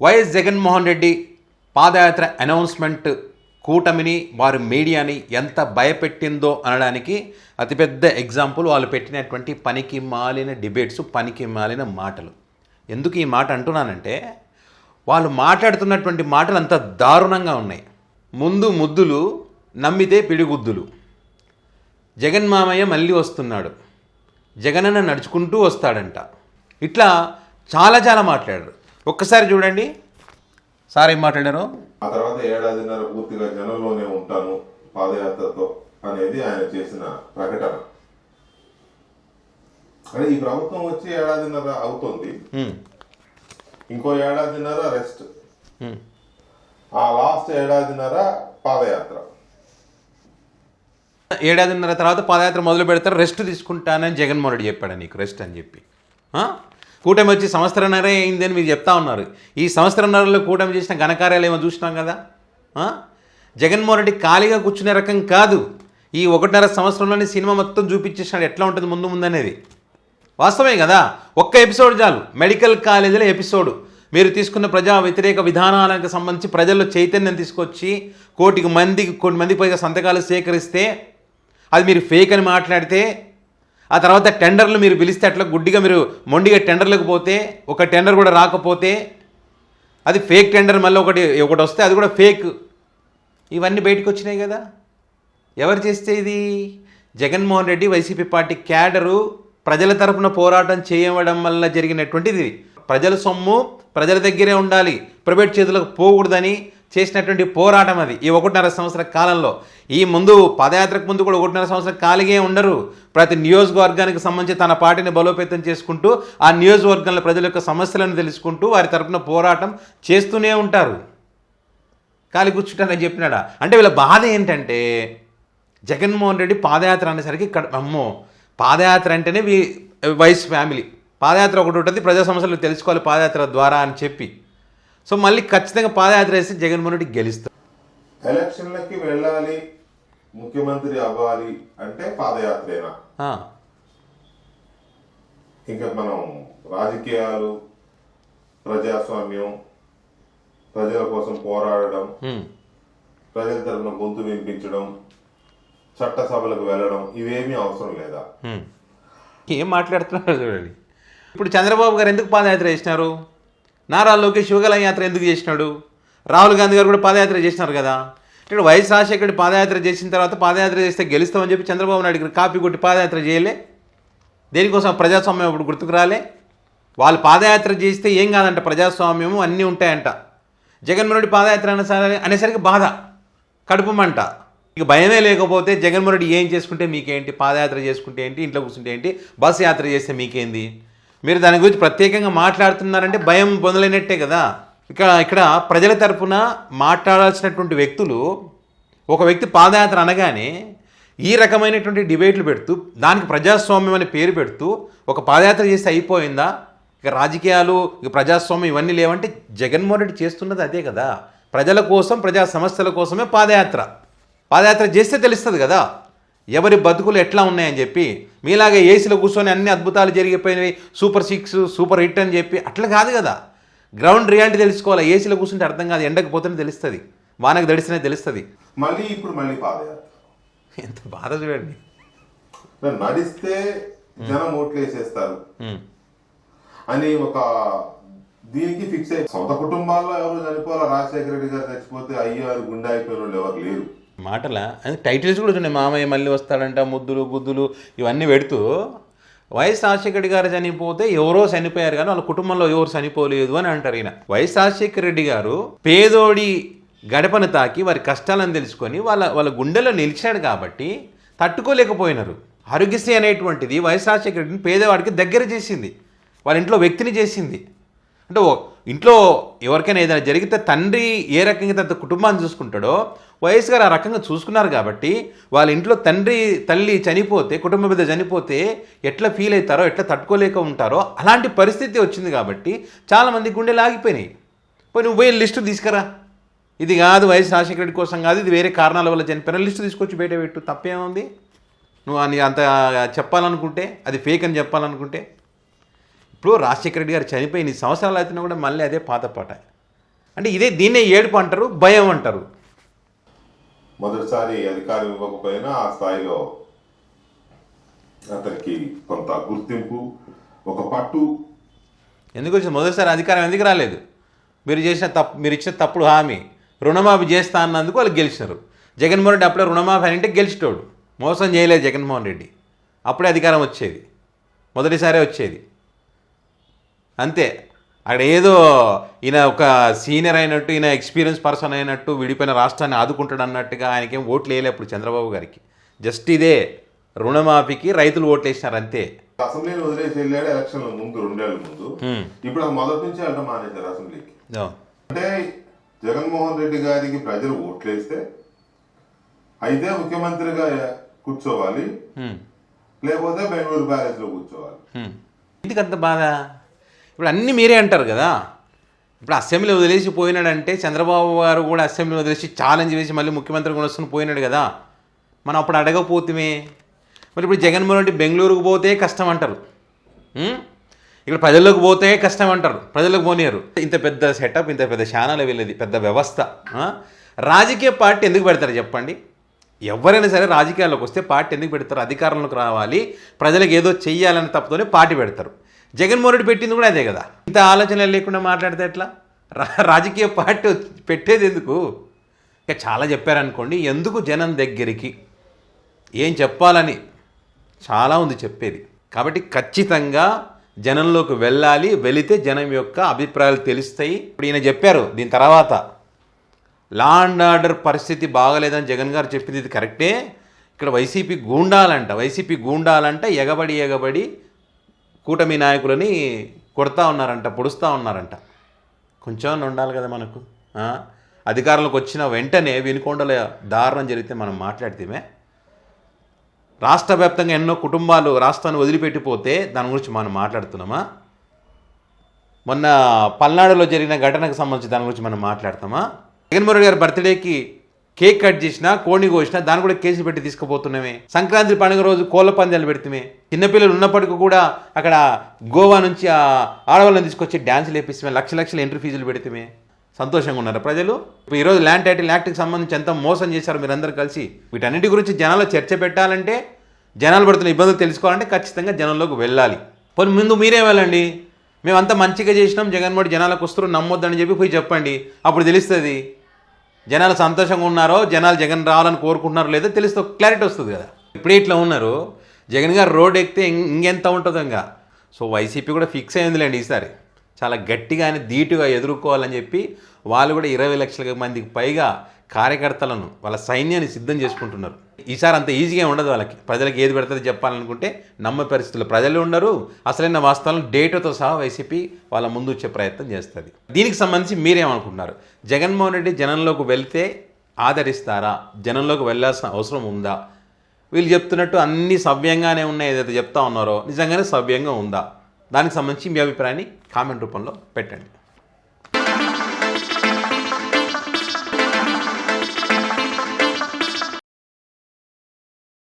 YS Jaganmohan Reddy పాదయాత్ర announcement కూటమిని వారి మీడియాని ఎంత భయపెట్టిందో అనడానికి అతిపెద్ద ఎగ్జాంపుల్ వాళ్ళు పెట్టినటువంటి పనికి మాలిన డిబేట్స్, పనికి మాలిన మాటలు. ఎందుకు ఈ మాట అంటున్నానంటే వాళ్ళు మాట్లాడుతున్నటువంటి మాటలు అంత దారుణంగా ఉన్నాయి. ముందు ముద్దులు, నమ్మితే పిడిగుద్దులు. జగన్ మామయ్య మళ్ళీ వస్తున్నాడు, జగనన్న నడుచుకుంటూ వస్తాడంట. ఇట్లా చాలా మాట్లాడారు. ఒక్కసారి చూడండి సార్ ఏం మాట్లాడారు. ఆ తర్వాత ఏడాదిన్నర పూర్తిగా జనంలోనే ఉంటాను పాదయాత్రతో అనేది ఆయన చేసిన ప్రకటన. అంటే ఈ ప్రభుత్వం వచ్చి ఏడాదిన్నర అవుతుంది, ఇంకో ఏడాదిన్నర రెస్ట్, ఆ లాస్ట్ ఏడాదిన్నర పాదయాత్ర. ఏడాదిన్నర తర్వాత పాదయాత్ర మొదలు పెడతారు, రెస్ట్ తీసుకుంటానని జగన్మోహన్ రెడ్డి చెప్పాడు నీకు రెస్ట్ అని చెప్పి. కూటమి వచ్చి సంవత్సరన్నరే అయిందని మీరు చెప్తా ఉన్నారు. ఈ సంవత్సరన్నరలో కూటమి చేసిన ఘనకార్యాలు ఏమో చూసినాం కదా. జగన్మోహన్ రెడ్డి ఖాళీగా కూర్చునే రకం కాదు. ఈ 1.5 సంవత్సరంలోనే సినిమా మొత్తం చూపించేసినాడు ఎట్లా ఉంటుంది ముందు అనేది. వాస్తవమే కదా. ఒక్క ఎపిసోడ్ చాలు, మెడికల్ కాలేజీల ఎపిసోడ్. మీరు తీసుకున్న ప్రజా వ్యతిరేక విధానాలకు సంబంధించి ప్రజల్లో చైతన్యం తీసుకొచ్చి కోటి మంది పైగా సంతకాలు సేకరిస్తే అది మీరు ఫేక్ అని మాట్లాడితే, ఆ తర్వాత టెండర్లు మీరు పిలిస్తే అట్లా గుడ్డిగా మీరు మొండిగా టెండర్లకు పోతే, ఒక టెండర్ కూడా రాకపోతే అది ఫేక్ టెండర్, మళ్ళీ ఒకటి వస్తే అది కూడా ఫేక్. ఇవన్నీ బయటకు వచ్చినాయి కదా. ఎవరు చేస్తే ఇది? Jaganmohan Reddy YCP party cadre ప్రజల తరఫున పోరాటం చేయడం వల్ల జరిగినటువంటిది. ప్రజల సొమ్ము ప్రజల దగ్గరే ఉండాలి, ప్రైవేట్ చేతులకు పోకూడదని చేసినటువంటి పోరాటం అది. ఈ 1.5 సంవత్సర కాలంలో, ఈ ముందు పాదయాత్రకు ముందు కూడా 1.5 సంవత్సరం ఖాళీగా ఉండరు. ప్రతి నియోజకవర్గానికి సంబంధించి తన పార్టీని బలోపేతం చేసుకుంటూ ఆ నియోజకవర్గంలో ప్రజల యొక్క సమస్యలను తెలుసుకుంటూ వారి తరఫున పోరాటం చేస్తూనే ఉంటారు. ఖాళీ కూర్చుంటానని చెప్పినాడా? అంటే వీళ్ళ బాధ ఏంటంటే జగన్మోహన్ రెడ్డి పాదయాత్ర అనేసరికి అమ్మో, పాదయాత్ర అంటేనే వైస్ ఫ్యామిలీ, పాదయాత్ర ఒకటి ఉంటుంది, ప్రజా సమస్యలు తెలుసుకోవాలి పాదయాత్ర ద్వారా అని చెప్పి. సో మళ్ళీ ఖచ్చితంగా పాదయాత్ర వేస్తే జగన్మోహన్ రెడ్డి గెలుస్తారు. ఎలక్షన్లకి వెళ్ళాలి, ముఖ్యమంత్రి అవ్వాలి అంటే పాదయాత్రేనా? ఇంకా మనం రాజకీయాలు, ప్రజాస్వామ్యం, ప్రజల కోసం పోరాడడం, ప్రజల తరఫున గొంతు వినిపించడం, చట్టసభలకు వెళ్ళడం, ఇవేమీ అవసరం లేదా? ఏం మాట్లాడుతున్నారు చూడండి. ఇప్పుడు చంద్రబాబు గారు ఎందుకు పాదయాత్ర చేసినారు? నారా లోకేష్ యువగల యాత్ర ఎందుకు చేసినాడు? రాహుల్ గాంధీ గారు కూడా పాదయాత్ర చేసినారు కదా. ఇక్కడ వైఎస్ రాజశేఖర రెడ్డి పాదయాత్ర చేసిన తర్వాత పాదయాత్ర చేస్తే గెలుస్తామని చెప్పి చంద్రబాబు నాయుడు కాపీ కొట్టి పాదయాత్ర చేయలే. దేనికోసం? ప్రజాస్వామ్యం అప్పుడు గుర్తుకు రాలే. వాళ్ళు పాదయాత్ర చేస్తే ఏం కాదంట, ప్రజాస్వామ్యము అన్నీ ఉంటాయంట. జగన్మోహన్ రెడ్డి పాదయాత్ర అనేసరికి బాధ, కడుపుమంట. ఇక భయమే లేకపోతే జగన్మోహన్ రెడ్డి ఏం చేసుకుంటే మీకేంటి? పాదయాత్ర చేసుకుంటే ఏంటి, ఇంట్లో కూర్చుంటే ఏంటి, బస్సు యాత్ర చేస్తే మీకేంది? మీరు దాని గురించి ప్రత్యేకంగా మాట్లాడుతున్నారంటే భయం పొందలేనట్టే కదా. ఇక్కడ ప్రజల తరఫున మాట్లాడాల్సినటువంటి వ్యక్తులు, ఒక వ్యక్తి పాదయాత్ర అనగానే ఈ రకమైనటువంటి డిబేట్లు పెడుతూ దానికి ప్రజాస్వామ్యం అనే పేరు పెడుతూ ఒక పాదయాత్ర చేస్తే అయిపోయిందా? ఇక రాజకీయాలు, ఇక ప్రజాస్వామ్యం ఇవన్నీ లేవంటే జగన్మోహన్ రెడ్డి చేస్తున్నది అదే కదా. ప్రజల కోసం, ప్రజా సమస్యల కోసమే పాదయాత్ర చేస్తే తెలుస్తుంది కదా ఎవరి బతుకులు ఎట్లా ఉన్నాయని చెప్పి. మీలాగే ఏసీలో కూర్చొని అన్ని అద్భుతాలు జరిగిపోయినవి, సూపర్ 6, సూపర్ హిట్ అని చెప్పి అట్లా కాదు కదా. గ్రౌండ్ రియాలిటీ తెలుసుకోవాలి. ఏసీలో కూర్చుంటే అర్థం కాదు, ఎండకు పోతేనే తెలుస్తుంది, వానకు దడిస్తేనే తెలుస్తుంది. మళ్ళీ పాదయాత్ర ఎంత బాధ చూడండి. నడిస్తే జనం ఓట్లు వేసేస్తారు అని ఒక దీనికి ఫిక్స్ అయ్యి, సొంత కుటుంబాల్లో ఎవరు చనిపోవాలా, రాజశేఖర రెడ్డి గారు చచ్చిపోతే అయ్యారు గుండె అయిపోయిన వాళ్ళు ఎవరు లేరు. మాటల టైటిల్స్ కూడా చూడండి, మామయ్య మళ్ళీ వస్తాడంట, ముద్దులు గుద్దులు ఇవన్నీ పెడుతూ. వైఎస్ రాజశేఖర రెడ్డి గారు చనిపోతే ఎవరో చనిపోయారు కానీ వాళ్ళ కుటుంబంలో ఎవరు చనిపోలేదు అని అంటారు. ఈయన వైఎస్ రాజశేఖర రెడ్డి గారు పేదోడి గడపను తాకి వారి కష్టాలను తెలుసుకొని వాళ్ళ గుండెలో నిలిచాడు కాబట్టి తట్టుకోలేకపోయినారు. ఆరోగ్యశ్రీ అనేటువంటిది వైఎస్ రాజశేఖర రెడ్డిని పేదవాడికి దగ్గర చేసింది, వాళ్ళ ఇంట్లో వ్యక్తిని చేసింది. అంటే ఇంట్లో ఎవరికైనా ఏదైనా జరిగితే తండ్రి ఏ రకంగా తన కుటుంబాన్ని చూసుకుంటాడో వైఎస్ గారు ఆ రకంగా చూసుకున్నారు కాబట్టి వాళ్ళ ఇంట్లో తండ్రి తల్లి చనిపోతే, కుటుంబ పెద్ద చనిపోతే ఎట్లా ఫీల్ అవుతారో, ఎట్లా తట్టుకోలేక ఉంటారో అలాంటి పరిస్థితి వచ్చింది కాబట్టి చాలామంది గుండెలు ఆగిపోయినాయి. పోయి నువ్వు పోయి లిస్టు తీసుకురా, ఇది కాదు వైఎస్ రాజశేఖర రెడ్డి కోసం కాదు, ఇది వేరే కారణాల వల్ల చనిపోయిన లిస్టు తీసుకొచ్చి బయట పెట్టు, తప్పేముంది? నువ్వు అని అంత చెప్పాలనుకుంటే, అది ఫేక్ అని చెప్పాలనుకుంటే. ఇప్పుడు రాజశేఖర రెడ్డి గారు చనిపోయి 2 సంవత్సరాలు అవుతున్నా కూడా మళ్ళీ అదే పాత పాట. అంటే దీన్నే ఏడుపు అంటారు, భయం అంటారు. మొదటిసారి అధికారం ఇవ్వకపోయినా ఆ స్థాయిలో అతనికి కొంత గుర్తింపు, ఒక పట్టు. ఎందుకు వచ్చింది మొదటిసారి అధికారం? ఎందుకు రాలేదు? మీరు ఇచ్చిన తప్పుడు హామీ రుణమాఫీ చేస్తా అన్నందుకు వాళ్ళు గెలిచినారు. జగన్మోహన్ రెడ్డి అప్పుడే రుణమాఫీ అంటే గెలిచిటోడు. మోసం చేయలేదు జగన్మోహన్ రెడ్డి. అప్పుడే అధికారం వచ్చేది, మొదటిసారే వచ్చేది. అంతే. అక్కడ ఏదో ఈయన ఒక సీనియర్ అయినట్టు, ఈయన ఎక్స్పీరియన్స్ పర్సన్ అయినట్టు, విడిపోయిన రాష్ట్రాన్ని ఆదుకుంటాడు అన్నట్టుగా ఆయనకేం ఓట్లు వేయలే అప్పుడు చంద్రబాబు గారికి. జస్ట్ ఇదే రుణమాఫీకి రైతులు ఓట్లు వేసినారు అంతే. అసెంబ్లీని వదిలేసి వెళ్ళాడు ఎలక్షన్ల ముందు, 2 ఏళ్ల ముందు. ఇప్పుడు అది మొదటి నుంచి వెళ్ళడం మానేశారు అసెంబ్లీకి. అంటే జగన్మోహన్ రెడ్డి గారికి ప్రజలు ఓట్లేస్తే అయితే ముఖ్యమంత్రిగా కూర్చోవాలి, లేకపోతే బెంగళూరు ప్యాలెస్ లో కూర్చోవాలి. ఎందుకంత బాధ? ఇప్పుడు అన్నీ మీరే అంటారు కదా. ఇప్పుడు అసెంబ్లీ వదిలేసి పోయినాడంటే చంద్రబాబు గారు కూడా అసెంబ్లీ వదిలేసి ఛాలెంజ్ వేసి మళ్ళీ ముఖ్యమంత్రి కూడా వస్తున్న పోయినాడు కదా. మనం అప్పుడు అడగపోతుమే. మరి ఇప్పుడు జగన్మోహన్ రెడ్డి బెంగళూరుకు పోతే కష్టం అంటారు, ఇక్కడ ప్రజల్లోకి పోతే కష్టం అంటారు. ప్రజలకు పోనీయరు. ఇంత పెద్ద సెటప్, ఇంత పెద్ద ఛానల్ వెళ్ళేది, పెద్ద వ్యవస్థ. రాజకీయ పార్టీ ఎందుకు పెడతారు చెప్పండి? ఎవరైనా సరే రాజకీయాల్లోకి వస్తే పార్టీ ఎందుకు పెడతారు? అధికారంలోకి రావాలి, ప్రజలకు ఏదో చెయ్యాలని తప్పుతోనే పార్టీ పెడతారు. జగన్మోహన్ రెడ్డి పెట్టింది కూడా అదే కదా. ఇంత ఆలోచన లేకుండా మాట్లాడితే ఎట్లా? రాజకీయ పార్టీ పెట్టేది ఎందుకు? ఇంకా చాలా చెప్పారనుకోండి. ఎందుకు జనం దగ్గరికి ఏం చెప్పాలని చాలా ఉంది చెప్పేది. కాబట్టి ఖచ్చితంగా జనంలోకి వెళ్ళాలి. వెళితే జనం యొక్క అభిప్రాయాలు తెలుస్తాయి. ఇప్పుడు ఈయన చెప్పారు దీని తర్వాత లా అండ్ ఆర్డర్ పరిస్థితి బాగలేదని జగన్ గారు చెప్పింది ఇది కరెక్టే. ఇక్కడ వైసీపీ గూండాలంట ఎగబడి కూటమి నాయకులని కొడతా ఉన్నారంట, పొడుస్తూ ఉన్నారంట. కొంచెం ఉండాలి కదా మనకు. అధికారంలోకి వచ్చిన వెంటనే వినుకొండల దారుణం జరిగితే మనం మాట్లాడితేమే. రాష్ట్ర వ్యాప్తంగా ఎన్నో కుటుంబాలు రాష్ట్రాన్ని వదిలిపెట్టిపోతే దాని గురించి మనం మాట్లాడుతున్నామా? మొన్న పల్నాడులో జరిగిన ఘటనకు సంబంధించి దాని గురించి మనం మాట్లాడతామా? జగన్మోహన్ రెడ్డి గారి బర్త్డేకి కేక్ కట్ చేసినా, కోడిని కోసినా దాన్ని కూడా కేసు పెట్టి తీసుకుపోతున్నామే. సంక్రాంతి పండుగ రోజు కోళ్ళ పందాలు పెడితే చిన్నపిల్లలు ఉన్నప్పటికీ కూడా అక్కడ గోవా నుంచి ఆ ఆడవాళ్ళని తీసుకొచ్చి డ్యాన్సులు వేపిస్తే లక్షల ఎంట్రీ ఫీజులు పెడితే సంతోషంగా ఉన్నారు ప్రజలు. ఇప్పుడు ఈరోజు ల్యాండ్ టైటిల్ యాక్ట్కి సంబంధించి ఎంత మోసం చేశారు మీరందరూ కలిసి. వీటన్నిటి గురించి జనాల్లో చర్చ పెట్టాలంటే, జనాలు పడుతున్న ఇబ్బందులు తెలుసుకోవాలంటే ఖచ్చితంగా జనంలోకి వెళ్ళాలి. పోనీ ముందు మీరే వెళ్ళండి. మేమంతా మంచిగా చేసినాం, జగన్మోహన్ జనాలకు వస్తారు నమ్మొద్దని చెప్పి పోయి చెప్పండి. అప్పుడు తెలుస్తుంది జనాలు సంతోషంగా ఉన్నారో, జనాలు జగన్ రావాలని కోరుకుంటున్నారో లేదో తెలుస్తే క్లారిటీ వస్తుంది కదా. ఇప్పుడే ఇట్లా ఉన్నారు, జగన్ గారు రోడ్ ఎక్కితే ఇంకెంత ఉంటుందో ఇంకా. సో వైసీపీ కూడా ఫిక్స్ అయిందిలేండి ఈసారి. చాలా గట్టిగానే ధీటుగా ఎదుర్కోవాలని చెప్పి వాళ్ళు కూడా 20 లక్షల మందికి పైగా కార్యకర్తలను, వాళ్ళ సైన్యాన్ని సిద్ధం చేసుకుంటున్నారు. ఈసారి అంత ఈజీగా ఉండదు వాళ్ళకి. ప్రజలకు ఏది పెడుతుంది చెప్పాలనుకుంటే నమ్మే పరిస్థితుల్లో ప్రజలు ఉండరు. అసలైన వాస్తవాలను డేటాతో సహా వైసీపీ వాళ్ళ ముందు వచ్చే ప్రయత్నం చేస్తుంది. దీనికి సంబంధించి మీరేమనుకుంటున్నారు? జగన్మోహన్ రెడ్డి జనంలోకి వెళ్తే ఆదరిస్తారా? జనంలోకి వెళ్ళాల్సిన అవసరం ఉందా? వీళ్ళు చెప్తున్నట్టు అన్నీ సవ్యంగానే ఉన్నాయి ఏదైతే చెప్తా ఉన్నారో నిజంగానే సవ్యంగా ఉందా? దానికి సంబంధించి మీ అభిప్రాయాన్ని కామెంట్ రూపంలో పెట్టండి.